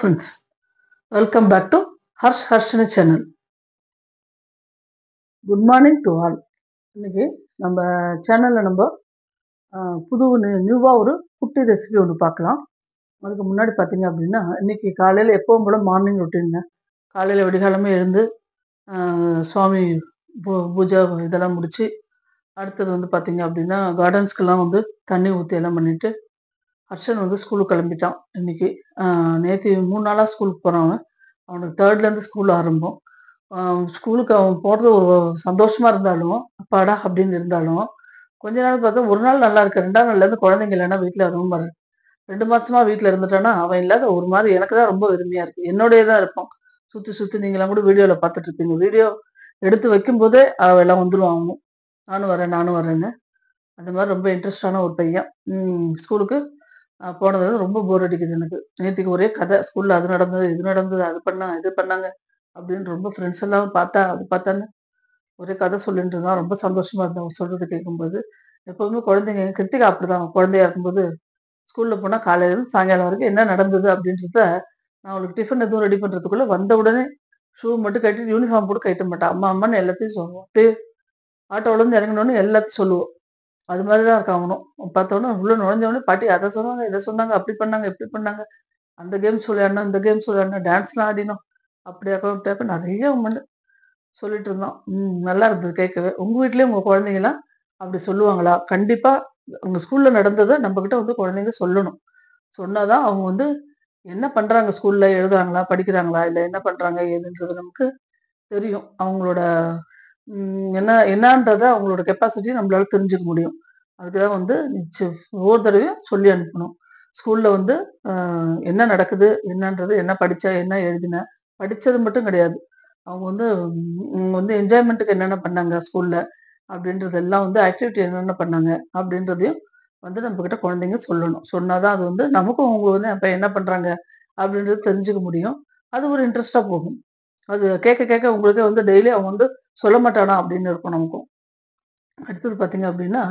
friends, welcome back to Harshani channel. Good morning to all. இன்னைக்கு நம்ம சேனல்ல புது நியூவா ஒரு குட்டி ரெசிபி ஒன்று பார்க்கலாம். அதுக்கு முன்னாடி பார்த்தீங்க அப்படின்னா இன்னைக்கு காலையில் எப்பவும் போல மார்னிங் ரொட்டீனுங்க. காலையில் விடிகாலமே எழுந்து சுவாமி பூஜை இதெல்லாம் முடிச்சு அடுத்தது பார்த்தீங்க அப்படின்னா கார்டன்ஸ்க்கெல்லாம் தண்ணி ஊற்றி எல்லாம் பண்ணிட்டு ஹர்ஷன் ஸ்கூலுக்கு கிளம்பிட்டான். இன்னைக்கு நேற்று 3 நாளாக ஸ்கூலுக்கு போகிறான். அவனுக்கு 3ர்ட்லேருந்து ஸ்கூல் ஆரம்பம். ஸ்கூலுக்கு அவன் போகிறது ஒரு சந்தோஷமாக இருந்தாலும் அப்பாடா அப்படின்னு இருந்தாலும் கொஞ்ச நாள் பார்த்தா ஒரு நாள் நல்லா இருக்கு, 2ஆம் நாள்லேருந்து குழந்தைங்க இல்லைன்னா வீட்டில் ரொம்ப 2 மாசமா வீட்டில் இருந்துட்டான்னா அவன் இல்லாத ஒரு மாதிரி எனக்கு தான் ரொம்ப வெறுமையாக இருக்குது. என்னோடய தான் இருப்பான். சுற்றி சுற்றி நீங்களாம் கூட வீடியோவில் பார்த்துட்டு இருப்பீங்க. வீடியோ எடுத்து வைக்கும்போதே அவள் எல்லாம் வந்துடுவான். அவனும் நானும் வரேன்னு அந்த மாதிரி ரொம்ப இன்ட்ரெஸ்டான ஒரு பையன். ஸ்கூலுக்கு போனது ரொம்ப போர் அடிக்குது எனக்கு. நேற்றுக்கு ஒரே கதை, ஸ்கூலில் அது நடந்தது இது நடந்தது, அது பண்ணாங்க இது பண்ணாங்க அப்படின்னு ரொம்ப ஃப்ரெண்ட்ஸ் எல்லாம் பார்த்தா அது பார்த்தான்னு ஒரே கதை சொல்லிட்டு இருந்தான். ரொம்ப சந்தோஷமா இருந்தேன் அவர் சொல்றது கேட்கும்போது. எப்போதுமே குழந்தைங்க கிருத்திகா அப்படிதான், குழந்தையா இருக்கும்போது ஸ்கூலில் போனால் காலையிலேருந்து சாயங்காலம் வரைக்கும் என்ன நடந்தது அப்படின்றத நான் அவளுக்கு டிஃபன் எதுவும் ரெடி பண்ணுறதுக்குள்ளே வந்த உடனே ஷூ மட்டும் கட்டிட்டு யூனிஃபார்ம் போட்டு கட்ட மாட்டேன். அம்மான்னு எல்லாத்தையும் சொல்லுவோம். அப்படியே ஆட்டோவிலேருந்து இறங்கினோன்னு எல்லாத்தையும் சொல்லுவோம். அது மாதிரி தான் இருக்கு அவனும். பார்த்தோன்னே உள்ள நுழைஞ்சவொடனே பாட்டி அதை சொன்னாங்க இதை சொன்னாங்க, அப்படி பண்ணாங்க இப்படி பண்ணாங்க, அந்த கேம் விளையாடணும் இந்த கேம்ஸ் விளையாடணும், டான்ஸ்லாம் ஆடினோம், அப்படியாப்ப நிறைய சொல்லிட்டு இருந்தோம். நல்லா இருந்தது கேட்கவே. உங்க வீட்லயும் உங்க குழந்தைங்களாம் அப்படி சொல்லுவாங்களா? கண்டிப்பா உங்க ஸ்கூல்ல நடந்ததை நம்ம கிட்ட குழந்தைங்க சொல்லணும். சொன்னாதான் அவங்க என்ன பண்றாங்க, ஸ்கூல்ல எழுதுறாங்களா படிக்கிறாங்களா இல்லை என்ன பண்றாங்க ஏதுன்றது நமக்கு தெரியும். அவங்களோட என்னன்றத அவங்களோட கெப்பாசிட்டி நம்மளால தெரிஞ்சுக்க முடியும். அதுக்குதான் ஒவ்வொரு தடவையும் சொல்லி அனுப்பணும். ஸ்கூல்ல என்ன நடக்குது என்னன்றது, என்ன படிச்ச என்ன எழுதின, படிச்சது மட்டும் கிடையாது, அவங்க என்ஜாய்மெண்ட்டுக்கு என்னென்ன பண்ணாங்க ஸ்கூல்ல அப்படின்றதெல்லாம் ஆக்டிவிட்டி என்னென்ன பண்ணாங்க அப்படின்றதையும் நம்ம கிட்ட குழந்தைங்க சொல்லணும். சொன்னாதான் அது நமக்கும் அவங்க அப்ப என்ன பண்றாங்க அப்படின்றது தெரிஞ்சுக்க முடியும். அது ஒரு இன்ட்ரெஸ்டா போகும். அது கேட்க கேட்க உங்களுக்கே டெய்லி அவங்க சொல்ல மாட்டானா அப்படின்னு இருக்கும் நமக்கும். அடுத்தது பார்த்தீங்க அப்படின்னா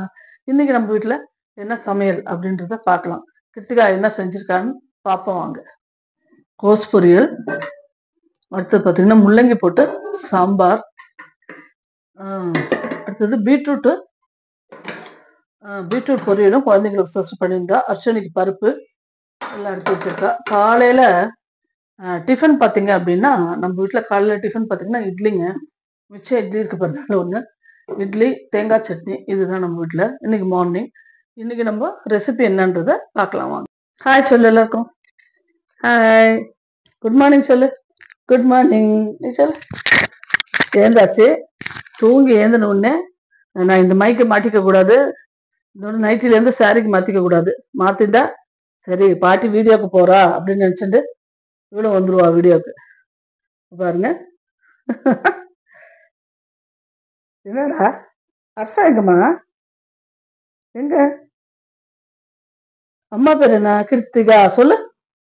இன்னைக்கு நம்ம வீட்டில் என்ன சமையல் அப்படின்றத பார்க்கலாம். கிருத்திகா என்ன செஞ்சிருக்கான்னு பார்ப்போம் வாங்க. கோஸ் பொரியல், அடுத்தது பார்த்தீங்கன்னா முள்ளங்கி போட்டு சாம்பார், அடுத்தது பீட்ரூட் பொரியலும் குழந்தைங்களுக்கு சர்வ் பண்ணியிருந்தா. அர்ச்சனைக்கு பருப்பு எல்லாம் எடுத்து வச்சிருக்கா. காலையில டிஃபன் பார்த்தீங்க அப்படின்னா நம்ம வீட்டில் காலையில் டிஃபன் பார்த்தீங்கன்னா இட்லிங்க. மிச்சம் இட்லி இருக்கு பாருங்க, ஒன்று இட்லி தேங்காய் சட்னி, இதுதான் நம்ம வீட்டில் இன்னைக்கு மார்னிங். இன்னைக்கு நம்ம ரெசிபி என்னன்றத பார்க்கலாம் வாங்க. ஹாய் சொல்லு எல்லாருக்கும். ஹாய், குட் மார்னிங் சொல்லு. குட் மார்னிங் நீ சொல்லு. ஏந்தாச்சு, தூங்கி ஏந்தின உடனே நான் இந்த மைக்கை மாட்டிக்க கூடாது, இன்னொன்று நைட்டிலேருந்து சாரிக்கு மாற்றிக்க கூடாது. மாற்றிட்டா சரி பாட்டி வீடியோக்கு போறா அப்படின்னு நினச்சிட்டு இவ்வளோ வந்துருவா வீடியோக்கு. பாருங்க என்னடா அர்ஷா எங்கம்மா, எங்க அம்மா பேர் என்ன? கிருத்திகா. சொல்லு,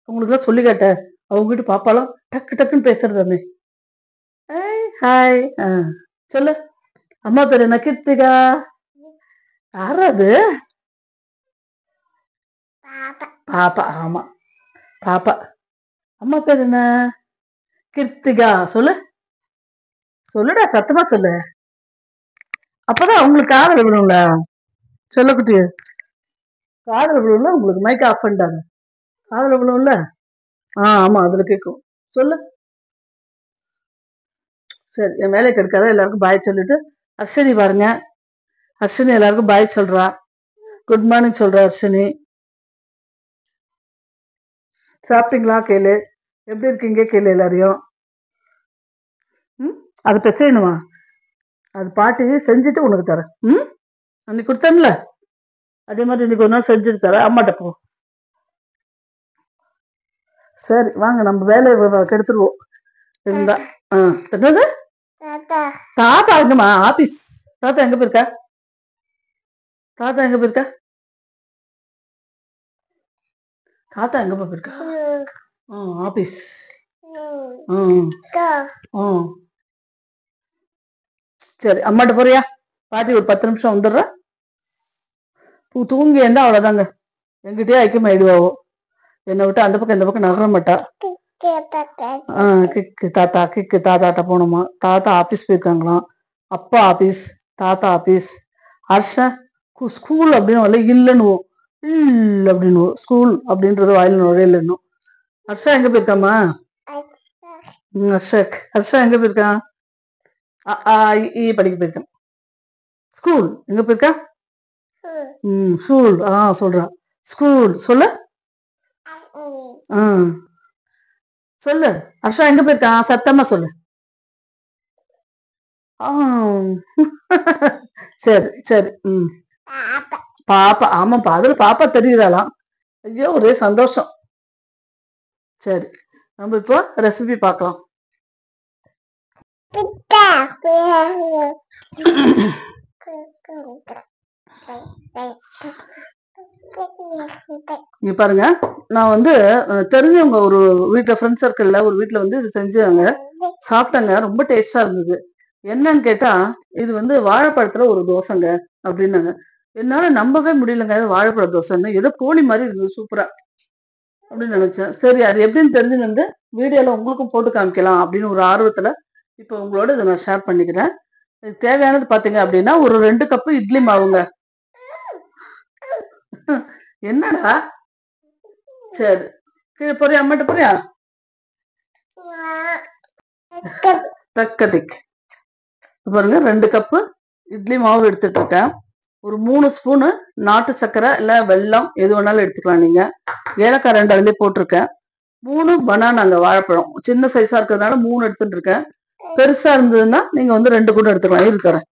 உங்களுக்கு சொல்லி கேட்ட அவங்க வீட்டு பாப்பாலாம் டக்கு டக்குன்னு பேசுறதாமே. ஹாய், சொல்லு அம்மா பேர் என்ன? கிருத்திகா. யாராது? பாப்பா. ஆமா பாப்பா. அம்மா பேர் என்ன? கிருத்திகா. சொல்லு, சொல்லுடா சத்தமா சொல்லு, அப்பதான் அவங்களுக்கு காதல விடும்ல. சொல்ல குட்டி, காதல விடும்ல. உங்களுக்கு மைக் ஆஃப் பண்ணிட்டாங்க, காதல விடும்ல. ஆமா அதுல கேட்கும். சொல்லு. சரி, என் வேலை கிடைக்காத எல்லாருக்கும் பாய் சொல்லிட்டு அஸ்வினி பாருங்க. அஸ்வினி எல்லாருக்கும் பாய் சொல்றா, குட் மார்னிங் சொல்றா. அஸ்வினி சாப்பிட்டீங்களா கேளு, எப்படி இருக்கீங்க கேளு எல்லாரையும். அது பெசையணுமா? அது பாட்டி செஞ்சுட்டு உனக்கு தரேன். அன்னைக்கு கொடுத்தேன்ல அதே மாதிரி இன்னைக்கு ஒரு நாள் செஞ்சுட்டு தரேன். அம்மாட்ட போ. சரி வாங்க நம்ம வேலையை கெடுத்துருவோம் இருந்தா. என்னது தாத்தா எங்கம்மா? ஆபீஸ். தாத்தா எங்க போயிருக்கா? தாத்தா எங்க போயிருக்கா? தாத்தா எங்க போயிருக்கா? ஆபீஸ். சரி அம்மாட்ட போறியா? பாட்டி ஒரு 10 நிமிஷம் வந்துடுற. தூங்கி இருந்தா அவ்வளவுதாங்க, எங்கிட்டே ஐக்கியம் ஆயிடுவாவோ. என்னை விட்டு அந்த பக்கம் இந்த பக்கம் நகர மாட்டா. கிக்கு தாத்தாட்ட போனோமா, தாத்தா ஆபீஸ் போயிருக்காங்களாம், அப்பா ஆபீஸ், தாத்தா ஆபீஸ். ஹர்ஷா ஸ்கூல் அப்படின்னு வரல, இல்லைன்னு இல்ல அப்படின்னு ஸ்கூல் அப்படின்றது வாயில நுழையில இன்னும். ஹர்ஷா எங்க போயிருக்காமா? ஹர்ஷா எங்க போயிருக்கான்? படிக்க போயிருக்கான். ஸ்கூல் எங்க போயிருக்கா? ஸ்கூல் சொல்றான். ஸ்கூல் சொல்லு. சொல்லு. ஹர்ஷா எங்க போயிருக்கான்? சத்தமா சொல்லு. சரி சரி. பாப்பா, ஆமாப்பா, அதுல பாப்பா தெரியுறாளாம். ஐயோ ஒரே சந்தோஷம். சரி, நம்ம இப்போ ரெசிபி பார்க்கலாம். இங்க பாருங்க, நான் வந்து தெரிஞ்சவங்க ஒரு வீட்டுல, ஃப்ரெண்ட் சர்க்கிள்ல ஒரு வீட்டுல வந்து இது செஞ்சாங்க, சாப்பிட்டாங்க, ரொம்ப டேஸ்டா இருந்தது. என்னன்னு கேட்டா, இது வந்து வாழைப்பழத்துல ஒரு தோசைங்க அப்படின்னாங்க. என்னால நம்பவே முடியலங்க, வாழைப்பழ தோசைன்னு. ஏதோ போலி மாதிரி இருந்தது, சூப்பரா அப்படின்னு நினைச்சேன். சரி, அது எப்படின்னு தெரிஞ்சு வந்து வீடியோல உங்களுக்கும் போட்டு காமிக்கலாம் அப்படின்னு ஒரு ஆர்வத்துல இப்ப உங்களோட இதை நான் ஷேர் பண்ணிக்கிறேன். தேவையானது பாத்தீங்க அப்படின்னா, ஒரு 2 கப்பு இட்லி மாவுங்க. என்னடா? சரி, கீழே போறியா? அம்மாட்ட போறியா? தக்கதிக்கு பாருங்க, 2 கப்பு இட்லி மாவு எடுத்துட்டு இருக்கேன். ஒரு 3 ஸ்பூனு நாட்டு சர்க்கரை இல்ல வெல்லம் எது வேணாலும் எடுத்துக்கலாம் நீங்க. ஏலக்காய் 2 அதுலயே போட்டிருக்கேன். 3 பனானாங்க, வாழைப்பழம். சின்ன சைஸா இருக்கிறதுனால 3 எடுத்துட்டு இருக்கேன். பெருசா இருந்ததுன்னா நீங்க வந்து 2 கூட எடுத்துக்கலாம். இரு தரேன்.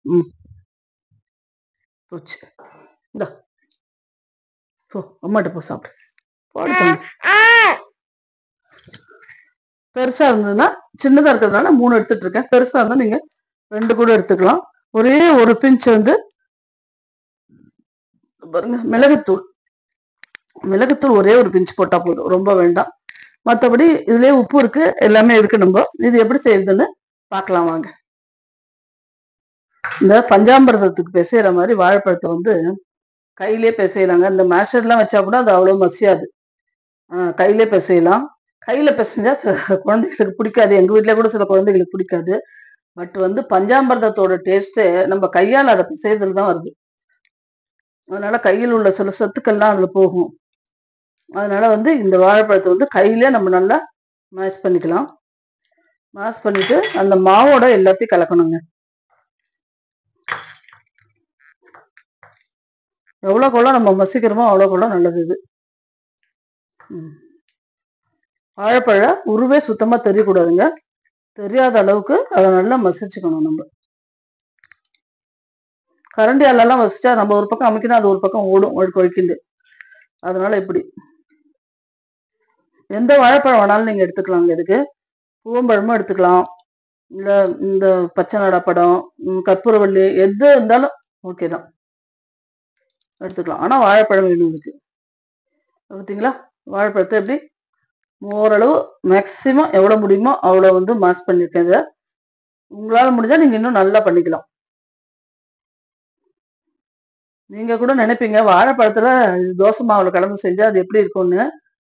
போச்சு. இந்த அம்மாட்ட போ சாப்பிடு. பெருசா இருந்ததுன்னா, சின்னதா இருக்கிறதுனால 3 எடுத்துட்டு இருக்கேன். பெருசா இருந்தா நீங்க 2 கூட எடுத்துக்கலாம். ஒரே ஒரு பிஞ்ச் வந்து பாருங்க மிளகுத்தூள். மிளகுத்தூள் ஒரே ஒரு பிஞ்ச் போட்டா போதும், ரொம்ப வேண்டாம். மற்றபடி இதுலயே உப்பு இருக்கு, எல்லாமே இருக்கு. நம்ம இது எப்படி செய்யறதுன்னு பார்க்கலாம் வாங்க. இந்த பஞ்சாமிர்தத்துக்கு பிசைற மாதிரி வாழைப்பழத்தை வந்து கையிலே பிசையலாங்க. இந்த மேஷர்லாம் வச்சா கூட அது அவ்வளவு மசியாது. கையிலே பிசையலாம். கையில பிசைஞ்சா குழந்தைகளுக்கு பிடிக்காது. எங்க வீட்டுல கூட சில குழந்தைகளுக்கு பிடிக்காது. பட் வந்து பஞ்சாமிர்தத்தோட டேஸ்டே நம்ம கையால் அதை பிசைறதுல தான் வருது. அதனால கையில் உள்ள சில சத்துக்கள்லாம் அதுல போகும். அதனால வந்து இந்த வாழைப்பழத்தை வந்து கையிலே நம்ம நல்லா மேஷ் பண்ணிக்கலாம். மேஷ் பண்ணிட்டு அந்த மாவோட எல்லாத்தையும் கலக்கணுங்க. எவ்வளோக்கெவ்வளோ நம்ம மசிக்கிறோமோ அவ்வளோக்கெவ்வளோ நல்லது. இது வாழைப்பழ உருவே சுத்தமா தெரியக்கூடாதுங்க. தெரியாத அளவுக்கு அதை நல்லா மசிச்சுக்கணும். நம்ம கரண்டியாலெல்லாம் மசிச்சா நம்ம ஒரு பக்கம் அமைக்கணும், அது ஒரு பக்கம் ஓடும், ஒழிக்குது. அதனால இப்படி எந்த வாழைப்பழம் வேணாலும் நீங்க எடுத்துக்கலாங்க. இதுக்கு பூவம்பழமும் எடுத்துக்கலாம், இல்ல இந்த பச்சை நடாப்பழம், கற்பூரவள்ளி, எது இருந்தாலும் ஓகே தான், எடுத்துக்கலாம். ஆனா வாழைப்பழம் வேணும் இதுக்கு. பார்த்தீங்களா, வாழைப்பழத்தை எப்படி ஓரளவு மேக்சிமம் எவ்வளவு முடியுமோ அவ்வளவு வந்து மாஸ் பண்ணிருக்கேன். இதை உங்களால முடிஞ்சா நீங்க இன்னும் நல்லா பண்ணிக்கலாம். நீங்க கூட நினைப்பீங்க வாழைப்பழத்துல தோசை மாவுல கலந்து செஞ்சா அது எப்படி இருக்கும்னு.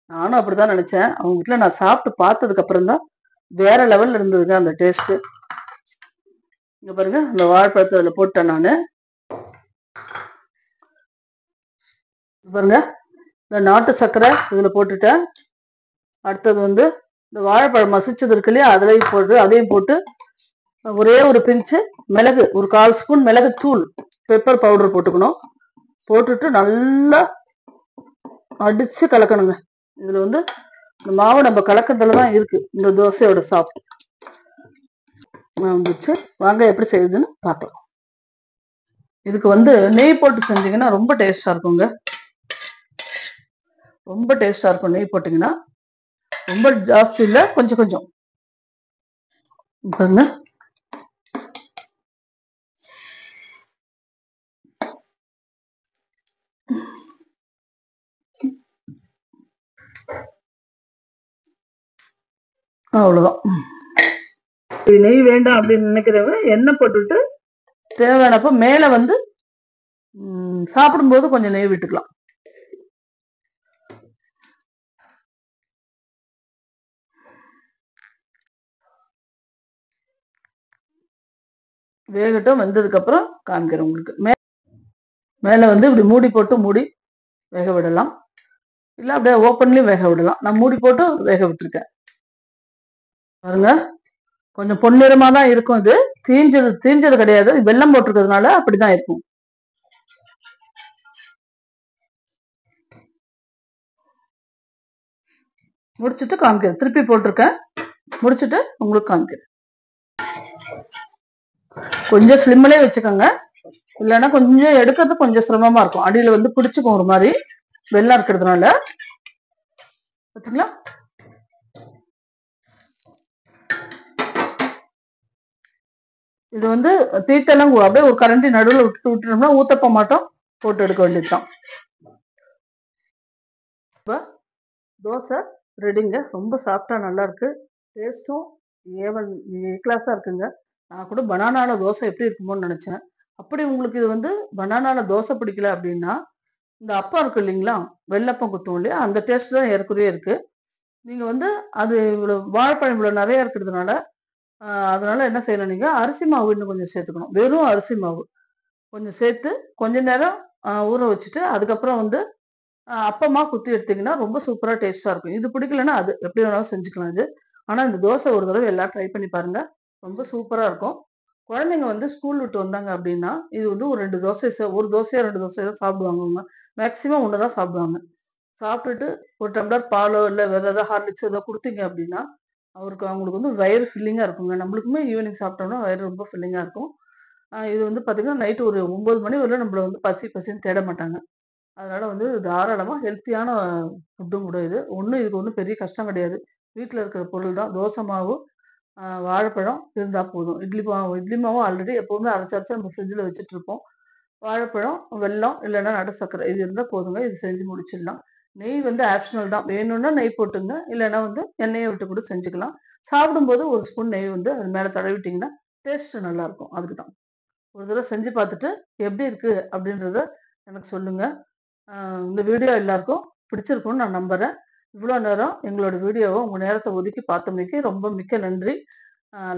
நானும் அப்படிதான் நினைச்சேன். அவங்க வீட்டுல நான் சாப்பிட்டு பார்த்ததுக்கு அப்புறம் தான் வேற லெவல்ல இருந்ததுங்க அந்த டேஸ்ட். இங்க பாருங்க, இந்த வாழைப்பழத்தை அதுல போட்டேன் நானு. பாருங்க, இந்த நாட்டு சர்க்கரை இதுல போட்டுட்டேன். அடுத்தது வந்து இந்த வாழைப்பழம் மசிச்சது இருக்கு இல்லையா, அதையும் போட்டு ஒரே ஒரு பிஞ்சு மிளகு, ஒரு 1/4 ஸ்பூன் மிளகு தூள், பெப்பர் பவுடர் போட்டுக்கணும். போட்டுட்டு நல்லா அடிச்சு கலக்கணுங்க. இதுல வந்து இந்த மாவு நம்ம கலக்கிறதுலதான் இருக்கு இந்த தோசையோட சாப்பிட்டு வந்துச்சு. வாங்க எப்படி செய்யுதுன்னு பார்க்கலாம். இதுக்கு வந்து நெய் போட்டு செஞ்சீங்கன்னா ரொம்ப டேஸ்டா இருக்குங்க. ரொம்ப டேஸ்டா இருக்கும் நெய் போட்டீங்கன்னா. ரொம்ப ஜாஸ்தி இல்லை, கொஞ்சம் கொஞ்சம் பாருங்க. அவ்வளவுதான். நெய் வேண்டாம் அப்படின்னு நினைக்கிறவங்க எண்ணெய் போட்டுட்டு தேவையானப்ப மேல வந்து சாப்பிடும்போது கொஞ்சம் நெய் விட்டுக்கலாம். வேகட்டும். வெந்ததுக்கப்புறம் காமிக்கிறேன் உங்களுக்கு. மேலே வந்து இப்படி மூடி போட்டு மூடி வேக விடலாம். இல்லை அப்படியே ஓப்பன்லேயும் வேக விடலாம். நான் மூடி போட்டு வேக விட்டுருக்கேன். பாருங்க, கொஞ்சம் பொன்னிறமாக தான் இருக்கும். இது தீஞ்சது கிடையாது. வெல்லம் போட்டிருக்கிறதுனால அப்படிதான் இருக்கும். முடிச்சுட்டு காமிக்கிறேன். திருப்பி போட்டிருக்கேன். முடிச்சுட்டு உங்களுக்கு காமிக்கிறேன். கொஞ்சம் ஸ்லிம்மிலே வச்சுக்கோங்க. இல்லைன்னா கொஞ்சம் எடுக்கிறது கொஞ்சம் சிரமமா இருக்கும். அடியில வந்து பிடிச்சுக்கும் ஒரு மாதிரி வெள்ளம் இருக்கிறதுனால. பார்த்தீங்களா? இது வந்து தீட்டெல்லாம் அப்படியே ஒரு கரண்டி நடுவில் விட்டுட்டோம்னா ஊத்தப்ப மாட்டோம், போட்டு எடுக்க வேண்டியதுதான். இப்போ தோசை ரெடிங்க. ரொம்ப சாஃப்டா நல்லா இருக்கு. டேஸ்ட்டும் ஏ கிளாஸா இருக்குங்க. நான் கூட பனானால தோசை எப்படி இருக்குமோன்னு நினைச்சேன். அப்படி உங்களுக்கு இது வந்து பனானால தோசை பிடிக்கல அப்படின்னா, இந்த அப்பம் இருக்கு இல்லைங்களா, வெள்ளப்பம் குத்துவோம் இல்லையா, அந்த டேஸ்ட் தான் ஏற்குறைய இருக்கு. நீங்க வந்து அது இவ்வளவு வாழைப்பழம் இவ்வளவு நிறைய இருக்கிறதுனால, அதனால என்ன செய்யணும், நீங்க அரிசி மாவு இன்னும் கொஞ்சம் சேர்த்துக்கணும். வெறும் அரிசி மாவு கொஞ்சம் சேர்த்து கொஞ்ச நேரம் ஊற வச்சுட்டு அதுக்கப்புறம் வந்து அப்பமா குத்தி எடுத்தீங்கன்னா ரொம்ப சூப்பரா டேஸ்டா இருக்கும். இது பிடிக்கலன்னா அது எப்படி வேணாலும் செஞ்சுக்கலாம் இது. ஆனா இந்த தோசை ஒரு தடவை எல்லாம் ட்ரை பண்ணி பாருங்க. ரொம்ப சூப்பரா இருக்கும். குழந்தைங்க வந்து ஸ்கூல் விட்டு வந்தாங்க அப்படின்னா, இது வந்து ஒரு 2 தோசை ஒரு தோசையோ 2 தோசையோ தான் சாப்பிடுவாங்க அவங்க. மேக்ஸிமம் 1 தான் சாப்பிடுவாங்க. சாப்பிட்டுட்டு ஒரு டம்ளர் பாலோ, இல்ல வேற ஏதாவது ஹார்லிக்ஸ் ஏதோ குடுத்தீங்க அப்படின்னா, அவங்களுக்கு வந்து வயிறு ஃபில்லிங்கா இருக்குங்க. நம்மளுக்குமே ஈவினிங் சாப்பிட்டோம்னா வயிறு ரொம்ப ஃபில்லிங்கா இருக்கும். இது வந்து பார்த்தீங்கன்னா, நைட் ஒரு 9 மணி வரையிலும் நம்மள வந்து பசின்னு தேட மாட்டாங்க. அதனால வந்து தாராளமா ஹெல்த்தியான ஃபுட்டும் கூட இது. இதுக்கு ஒண்ணும் பெரிய கஷ்டம் கிடையாது. வீட்ல இருக்கிற பொருள் தான். தோசை மாவு, வாழைப்பழம் இருந்தா போதும். இட்லி மாவும் ஆல்ரெடி எப்பவுமே அரைச்சு நம்ம ஃப்ரிட்ஜ்ல வச்சுட்டு இருப்போம். வாழைப்பழம், வெல்லம் இல்லன்னா நாட்டு சர்க்கரை இது இருந்தா போதுங்க. இது செஞ்சு முடிச்சிடலாம். நெய் வந்து ஆப்ஷனல் தான். வேணும்னா நெய் போட்டுங்க. இல்லன்னா வந்து எண்ணெய விட்டு கூட செஞ்சுக்கலாம். சாப்பிடும்போது ஒரு ஸ்பூன் நெய் வந்து அது மேல தடவிட்டீங்கன்னா, டேஸ்ட் நல்லாருக்கும். அதுக்கு தான். ஒரு தடவ செஞ்சு பார்த்துட்டு எப்படி இருக்கு அப்படின்றத எனக்கு சொல்லுங்க. இந்த வீடியோ எல்லாருக்கும் பிடிச்சிருக்கும்னு நான் நம்புறேன். இவ்வளோ நேரம் எங்களோட வீடியோவ உங்க நேரத்த ஒதுக்கி பார்த்தமைக்கு ரொம்ப மிக்க நன்றி.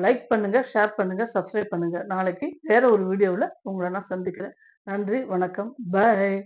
லைக் பண்ணுங்க, ஷேர் பண்ணுங்க, சப்ஸ்கிரைப் பண்ணுங்க. நாளைக்கு வேற ஒரு வீடியோவுல உங்கள நான் சந்திக்கிறேன். நன்றி, வணக்கம். பாய்.